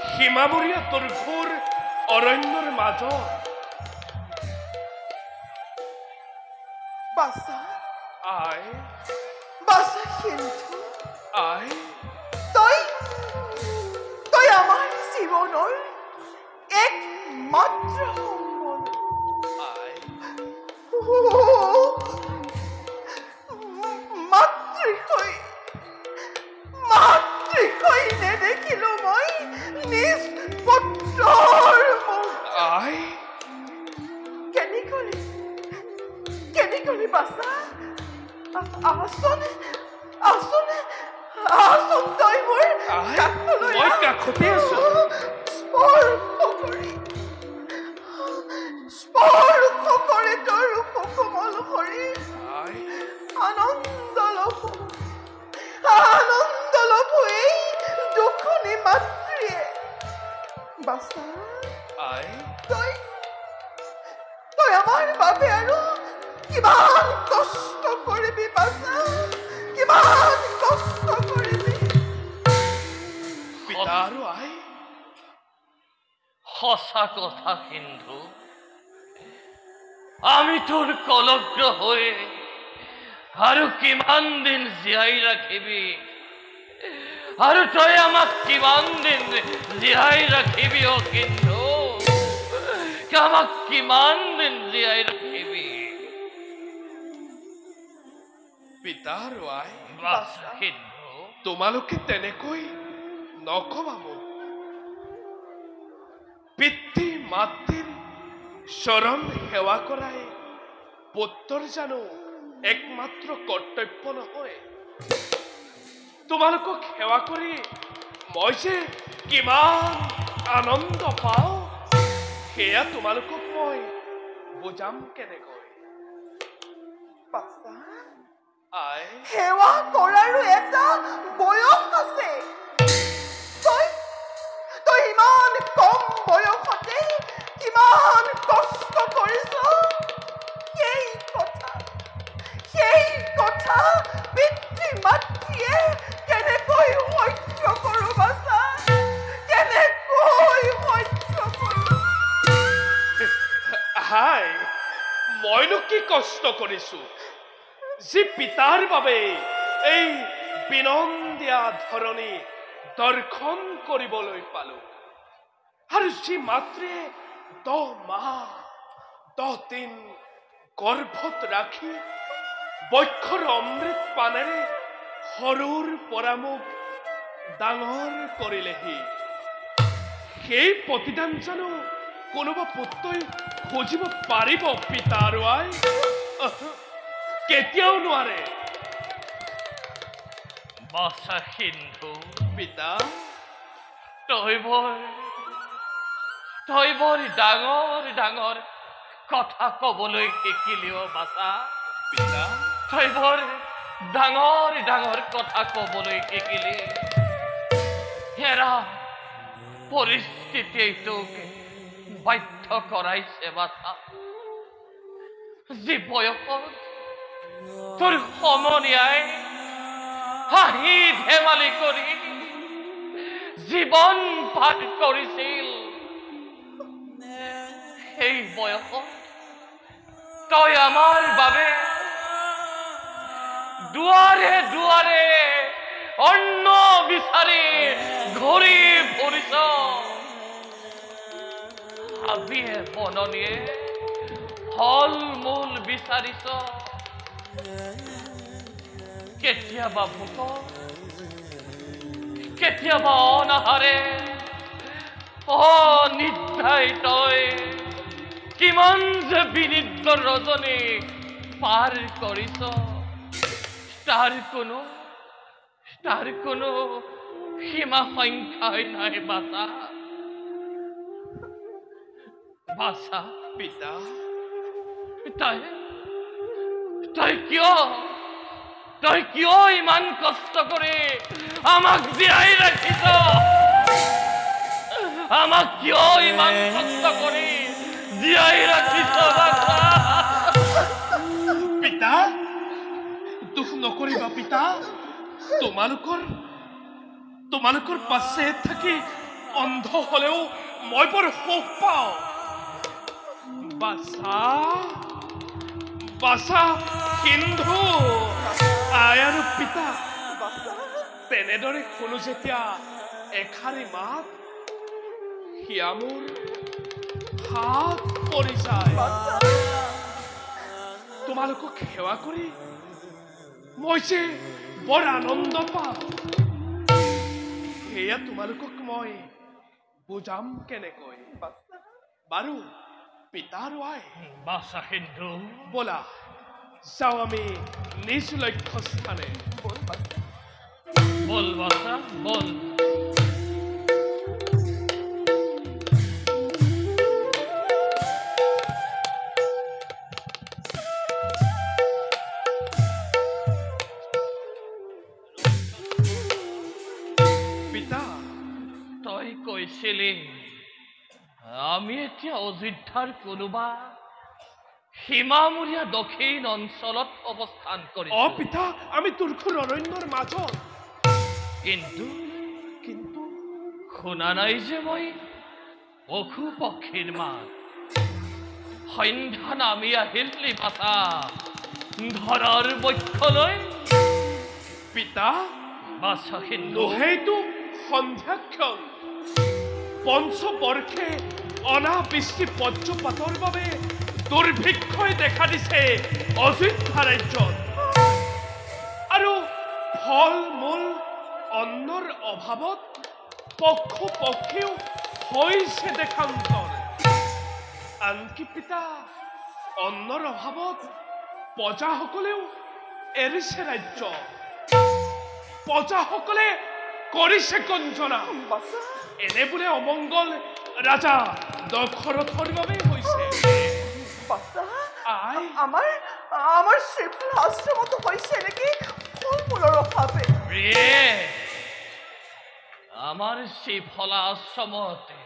সীমামূৰীয়া দুৰ্ঘোৰ অৰণ্যৰ মাজত বাছা আই বাছা সিন্ধু আই তই আমাৰ জীৱনৰ একমাত্ৰ সম্বল আই মাতৃষৈ নেদেখিলো মই নিজ পুত্ৰৰ মুখ আই কেনেকৈ বাছা আচোন তই মোৰ কাষলৈ মই কাষতে আছো স্পৰ্শ কৰে তোৰ কোমল শৰীৰ আই আনন্দ লভ বাবে আৰু কিমান কষ্ট কৰিবি বাছা, কিমান কষ্ট কৰিবি। পিতা আৰু আই, সঁচা কথা সিন্ধু, আমি তোৰ কলগ্ৰ হৈ আৰু কিমান দিন জীয়াই ৰাখিবি, আৰু তই আমাক কিমান দিন জীয়াই ৰাখিবি অ সিন্ধু, আমাক কিমান দিন জীয়াই ৰাখিবি। পিতা আৰু আই, বাছা সিন্ধু, তোমালোকে তেনেকৈ নকবা মোক। পিতৃ মাতৃৰ চৰণ সেৱা কৰাই পুত্ৰৰ জানো একমাত্ৰ কৰ্তব্য নহয়? তোমালোকক সেৱা কৰি মই যে কিমান আনন্দ পাওঁ, সেয়া তোমালোকক মই বুজাম কেনেকৈ? বাছা, আই, সেৱা কৰাৰো এটা বয়স আছে। তই ইমান কম বয়সতে কিমান কষ্ট কৰিছ, সেই কথা পিতৃ মাতৃয়ে কেনেকৈ সহ্য কৰো বাছা, কেনেকৈ সহ্য কৰো। হাই, মইনো কি কষ্ট কৰিছো যি পিতাৰ বাবে এই বিনন্দীয়া ধৰণী দৰ্শন কৰিবলৈ পালো, আৰু যি মাতৃয়ে 10 মাহ 10 দিন গৰ্ভত ৰাখি বক্ষৰ অমৃত পানেৰে সৰুৰ পৰা মোক ডাঙৰ কৰিলেহি, সেই প্ৰতিদান জানো কোনোবা পুত্ৰই খুজিব পাৰিব পিতা আৰু আই? কেতিয়াও নোৱাৰে। বাছা সিন্ধু, পিতা, তই বৰ ডাঙৰ ডাঙৰ কথা কবলৈ শিকিলি অ বাছা। পিতা, তই বৰ ডাঙৰ ডাঙৰ কথা কবলৈ শিকিলি। হেৰা পৰিস্থিতিয়ে তোক বাধ্য কৰাইছে বাছা। যি বয়সত তোৰ সমনীয়াই হাঁহি ধেমালি কৰি জীৱন পাৰ কৰিছিল, সেই বয়সত তই আমাৰ বাবে দুৱাৰে দুৱাৰে অন্ন বিচাৰি ঘূৰি ফুৰিছ, হাবিয়ে বননিয়ে ফল মূল বিচাৰিছ, কেতিয়াবা ভোকত, কেতিয়াবা অনাহাৰে অনিদ্ৰাই তই কিমান যে বিনিদ্ৰ ৰজনী পাৰ কৰিছ, তাৰ কোনো সীমা সংখ্যাই নাই বাছা। বাছা পিতা, তই কিয় ইমান কষ্ট কৰি আমাক জীয়াই ৰাখিছ? আমাক কিয় ইমান কষ্ট কৰি জীয়াই ৰাখিছ বাছা? পিতা, দুখ নকৰিবা পিতা। তোমালোকৰ পাছে থাকি অন্ধ হলেও মই বৰ সুখ পাওঁ। বাছা সিন্ধু, আই আৰু পিতা, তেনেদৰে শুনো যেতিয়া এষাৰি মাত, সিয়া মোৰ হাত পৰি যায়। তোমালোকক সেৱা কৰি মই যে বৰ আনন্দ পাওঁ, সেয়া তোমালোকক মই বুজাম কেনেকৈ? বাৰু পিতা আৰু আই, বাছা সিন্ধু, বলা যাওঁ আমি নিজ লক্ষ্য স্থানে। বল বাছা বল। পিতা, তই কৈছিলি আমি এতিয়া অযোধ্যাৰ কোনোবা সীমামূৰীয়া দক্ষিণ অঞ্চলত অৱস্থান কৰিছো। পিতা আমি তুৰ্খৰ অৰণ্যৰ মাজত। কিন্তু কিন্তু শুনা নাই যে মই পশু পক্ষীৰ মাত। সন্ধ্যা নামি আহিলি ভাষা ধৰাৰ বক্ষলৈ পিতা বাছহিন্দু সেইটো সন্ধ্যাক্ষণ পঞ্চবৰ্ষে অনাবৃষ্টি বজ্ৰপাতৰ বাবে দুৰ্ভিক্ষই দেখা দিছে অযোধ্যা ৰাজ্যত আৰু ফল মূল অন্নৰ অভাৱত পশু পক্ষীও হৈছে দেশান্তৰ। আনকি পিতা অন্নৰ অভাৱত প্ৰজাসকলেও এৰিছে ৰাজ্য। প্ৰজাসকলে কৰিছে কঞ্জনা। এনে বোলে অমংগল ৰাজা দশৰথৰ বাবে হৈছে। আই আমাৰ শ্ৰীফল আশ্ৰমতো হৈছে নেকি ফল মূলৰ অভাৱে? প্ৰিয়ে আমাৰ শ্ৰীফলা আশ্ৰমতে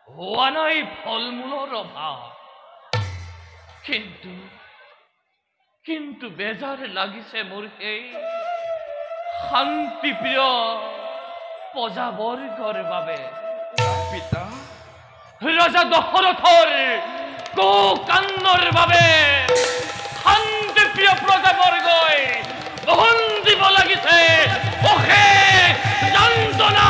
হোৱা নাই ফল মূলৰ অভাৱ। কিন্তু বেজাৰ লাগিছে মোৰ সেই শান্তিপ্ৰিয় প্ৰজাবৰ্গৰ বাবে। পিতা ৰজা দশৰথৰ কুকাণ্ডৰ বাবে শান্তিপ্ৰিয় প্ৰজাবৰ্গই বহন দিব লাগিছে অশেষ যন্ত্ৰণা।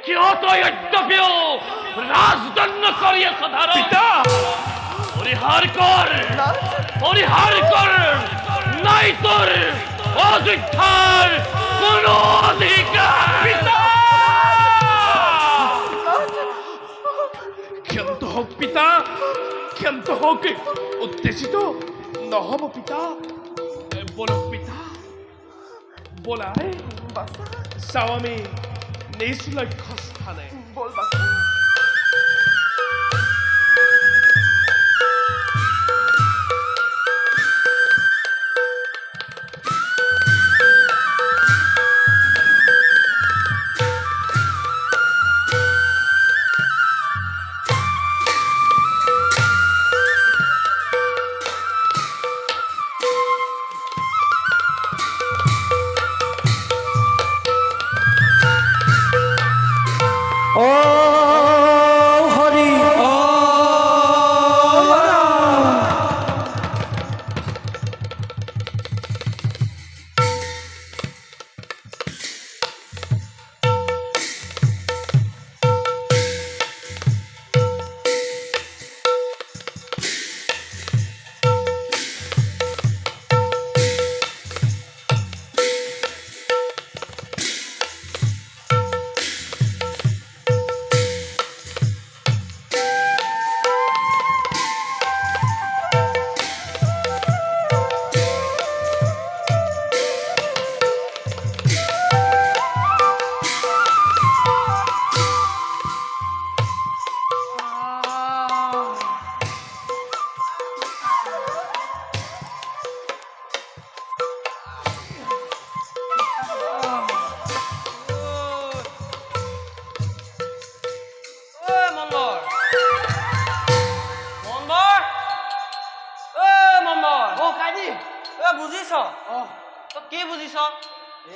কিয় তই অদ্যপিও ৰাজদণ্ড কৰি আছ ধাৰ? পৰিহাৰ কৰ নাই তোৰ অযোধ্যাৰ কোনো অধিকাৰ। ক্ষান্ত হওক পিতা, ক্ষান্ত হওক। উত্তেজিত নহব পিতা। বলক পিতা বলাই চাও আমি নিজ লক্ষ্য স্থানে। বল বাছা। বুজিছ তো কি বুজিছ?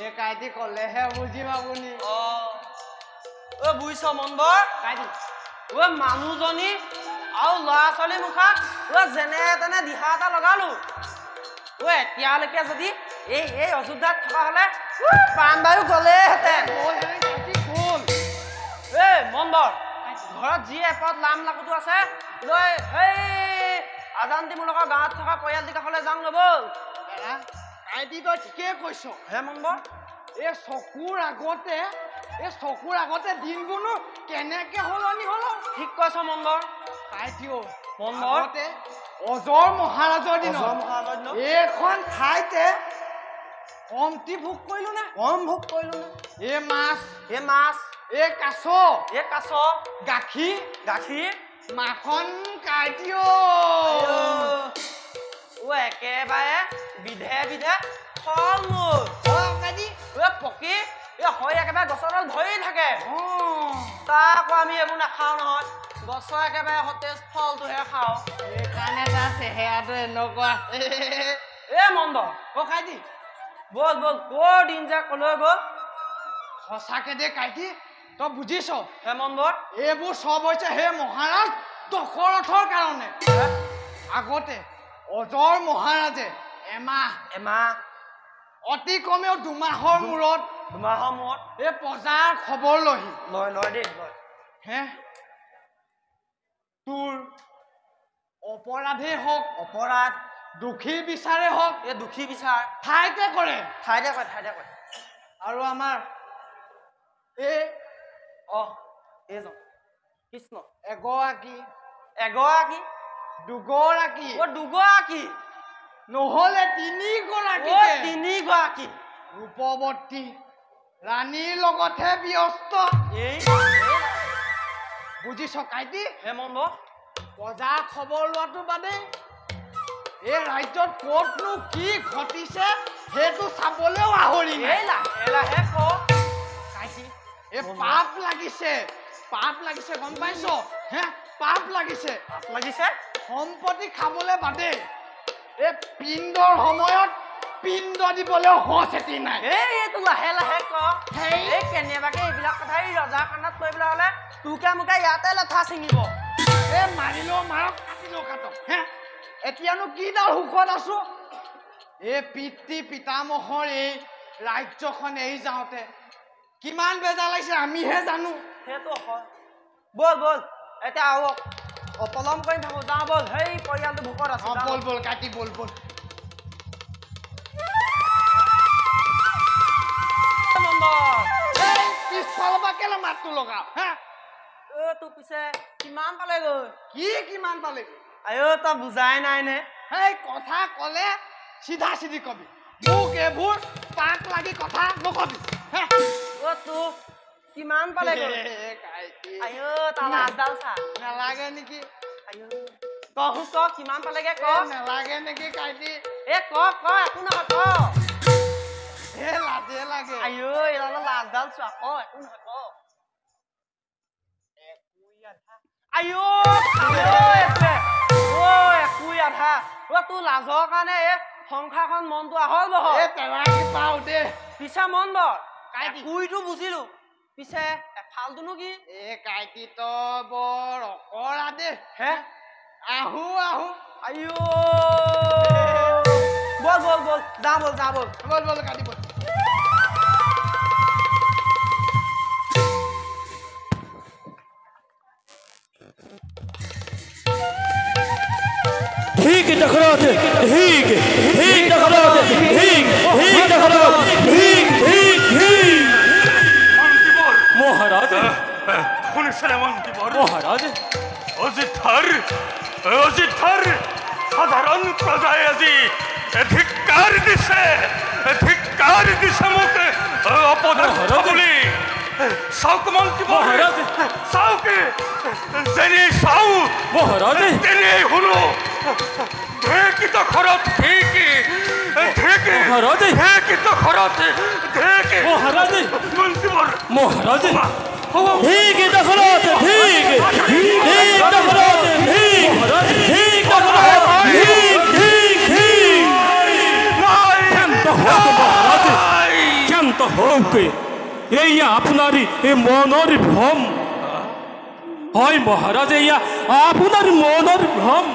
এই কাইটি কলেহে বুজিম আপুনি। বুজিছ মনবৰ কাইটি মানুহজনী আৰু ল'ৰা ছোৱালী মুখাক যেনে তেনে দিহা এটা লগালো। এতিয়ালৈকে যদি এই অযোধ্যাত থকা হলে প্ৰাণবায়ু গলেহেঁতেন। মনবৰ ঘৰত যি এপদ লাম লাকুটো আছে লৈ সেই আজান্তিমূলকৰ গাঁৱত থকা পৰিয়ালটি কাষলৈ যাওঁ নবল। কাইটি তই ঠিকেই কৈছ হে মনবৰ। এই চকুৰ আগতে দিনবোৰনো কেনেকে সলনি হল? ঠিক কৈছ মনবৰ। কাইটিও মনবৰ অজৰ মহাৰাজৰ দিনত এইখন ঠাইতে কমটি ভোগ কৰিলো নে? কম ভোগ কৰিলো নে? এই মাছ এই এই কাছ গাখীৰ মাখন কাটিও একেবাৰে বিধে বিধে ফল মূল পকি হয় একেবাৰে গছৰ ডাল ধৰি থাকে তাৰ আকৌ আমি এইবোৰ নাখাওঁ নহয় গছৰ একেবাৰে সতেজ ফলটোহে খাওঁ সেইকাৰণে তাৰ চেহেৰাটো এনেকুৱা মন্দ কাইটি বল বল কৰ দিন যে কলৈ গ'ল সঁচাকে দে কাইটি তই বুজিছ হেমন্ত এইবোৰ চব হৈছে হে মহাৰাজ দশৰথৰ কাৰণে আগতে অজৰ মহাৰাজে এমাহ অতি কমেও 2 মাহৰ মূৰত এই প্ৰজাৰ খবৰ লয় দেই হে তোৰ অপৰাধেই হওক দুখী বিচাৰে হওক এই দুখী বিচাৰ ঠাইতে কৰে আৰু আমাৰ এইজন কৃষ্ণ এগৰাকী দুগৰাকী নহলে 3 গৰাকী ৰূপৱতী ৰাণীৰ লগতহে ব্যস্ত বুজিছ কাইটি হেমন্ত প্ৰজাৰ খবৰ লোৱাটো বাদে এই ৰাজ্যত ক'তনো কি ঘটিছে সেইটো চাবলৈও আহৰি কাইটি এই পাপ লাগিছে গম পাইছ হে পাপ লাগিছে সম্পত্তি খাবলৈ বাদে এই পিণ্ডৰ সময়ত পিণ্ড দিবলৈ হচেতি নাই এইটো লাহে ক কেনেবাকে এইবিলাক কথা ৰজা কাণত কৰিবলৈ হলে তোকে মোকে ইয়াতে লেঠা ছিঙিব মাৰিলেও মাৰক কাটিলেও কাটক হে এতিয়ানো কিডাল সুখত আছো এই পিতৃ পিতামহৰ এই ৰাজ্যখন এৰি যাওঁতে কিমান বেজা লাগিছে আমিহে জানো সেইটো হয় বল এতিয়া আহক অপলম কৰি থাকো যাওঁ বল সেই পৰিয়ালটো ভোকত আছে বল কাটি বল পিছফালৰ পৰা কেলে মাতটো লগাও হা তোৰ পিছে কিমান পালেগৈ কিমান পালেগৈ তই বুজাই নাই নে সেই কথা কলে চিধা চিধি কবি মোক এইবোৰ পাক লাগি কথা নকবি তোৰ কিমান পালেগৈ তাৰ লাজডাল চা নালাগে নেকি ক কিমান পালেগে ক নালাগে নেকি কাইটি ক একো নহয় লাজে লাগে লাজডাল চোৱা একো নহয় তোৰ লাজৰ কাৰণে এই সংসাৰখন মনটো আহল বহল পিছে মন বৰ কুইটো বুজিলো পিছে এফালটোনো কি কাইটি তই বৰ অকৰা দে হে আহো বল যা বল কাটি বল ঠিক দখলত ঠিক দখলত ঠিক দখলত ঠিক মহারাজ শুনিছেনে মন্ত্রীবর মহারাজ অযোধ্যার সাধারণ প্রজায় আজি ধিক্কার দিছে মোক অপদার্থ বুলি চাওক মন্ত্রীবর চাওক যেনে চাও মহারাজ তেনে শুনো ঢেকিত খরচ ঢেকি মহারাজ ঢেকিত খরচ ঢেকি মহারাজ মন্ত্রীবর মহারাজ ঠিক দখলত ঠিক দখলত ঠিক দখলত ক্ষান্ত হোক এয়া আপনার মনের ভ্রম হয় মহারাজ এয়া আপনার মনের ভ্রম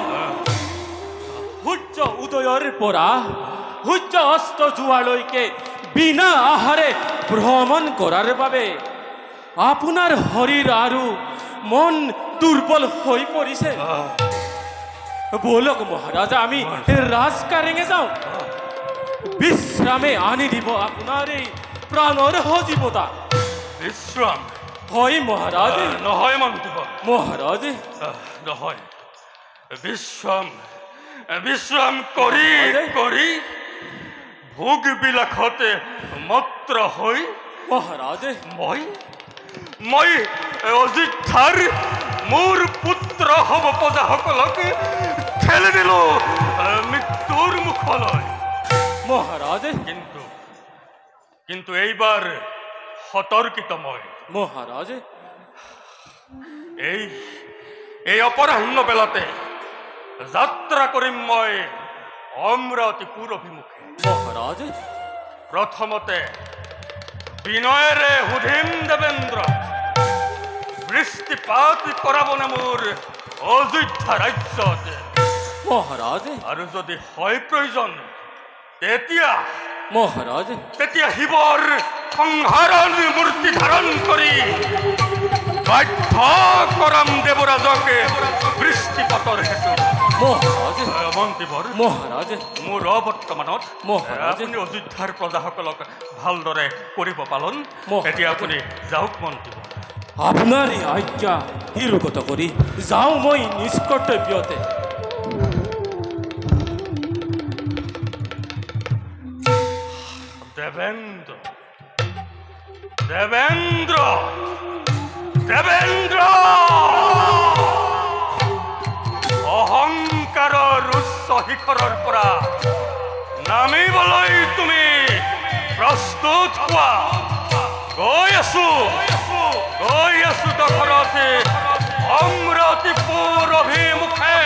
সূর্য উদয়ের পৰা সূৰ্য অস্ত যোৱালৈকে বিনা আহাৰে ভ্ৰমণ কৰাৰ বাবে আপনাৰ শৰীৰ আৰু মন দুৰ্বল হৈ পৰিছে বলক মহারাজ আমি রাজকারেঙে যাও বিশ্রামে আনি দিব আপনার এই প্রাণর সজীবতা বিশ্রাম হয় মহারাজ নহয় মন্ত্রীবর মহারাজ নহয় বিশ্রাম কৰি ভোগ বিলাসতে মত্ৰ হৈ মহাৰাজ মই অযোধ্যাৰ মোৰ পুত্ৰ হ'ব প্ৰজাসকলক ঠেলি দিলো মৃত্যুৰ মুখলৈ। মহাৰাজ কিন্তু এইবাৰ সতৰ্কিত মই। মহাৰাজ এই অপৰাহ্ন বেলাতে যাত্ৰা কৰিম মই অমৰাৱতীপুৰ অভিমুখে। মহাৰাজ প্ৰথমতে বিনয়েৰে সুধিম দেৱেন্দ্ৰ বৃষ্টিপাত কৰাবনে মোৰ অযোধ্যা ৰাজ্যত। মহাৰাজ আৰু যদি হয় প্ৰয়োজন তেতিয়া শিৱৰ সংহাৰৰ মূৰ্তি ধাৰণ কৰি বাধ্য কৰাম দেৱৰাজক বৃষ্টিপাতৰ হেতু। মহাৰাজ মোৰ অবৰ্তমানত আপুনি অযোধ্যাৰ প্ৰজাসকলক ভালদৰে কৰিব পালন। এতিয়া আপুনি যাওক মন্ত্ৰীবৰ। আপনাৰ আজ্ঞা নিৰগত কৰি যাও মই নিজ কৰ্তব্যতে। দেবেন্দ্ৰ দেবেন্দ্ৰ দেবেন্দ্ৰ অহংকাৰৰ উচ্চ শিখৰৰ পৰা নামিবলৈ তুমি প্ৰস্তুত হোৱা। গৈ আছো দশৰথে অমৰাৱতীপুৰ অভিমুখে।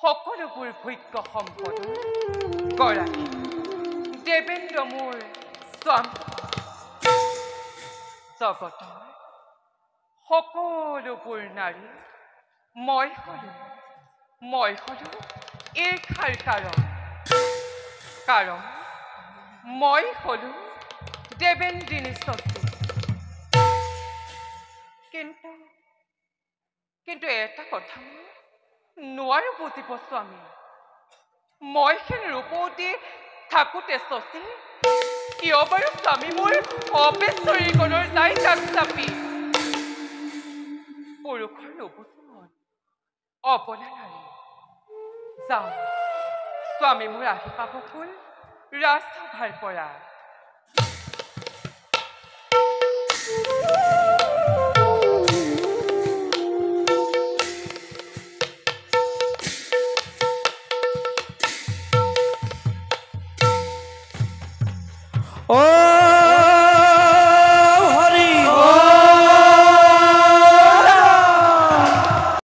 সকলোবোৰ ভোগ্য সম্পদ গৰাকী দেৱেন্দ্ৰ মোৰ স্বামী। জগতৰ সকলোবোৰ নাৰী মই হলো ঈৰ্ষাৰ কাৰণ মই হলো দেৱেন্দ্ৰিনী শচী। কিন্তু এটা কথা নোৱাৰো বুজিব স্বামী, মই সেই ৰূপৱতী থাকোঁতে শচী কিয় বাৰু স্বামী মোৰ অপেশ্বৰী গণৰ যাই তাক চাপি পুৰুষৰ লোভত অবলা নাৰী যাওঁ স্বামী মোৰ আহি পাব হ'ল ৰাজসভাৰ পৰা ও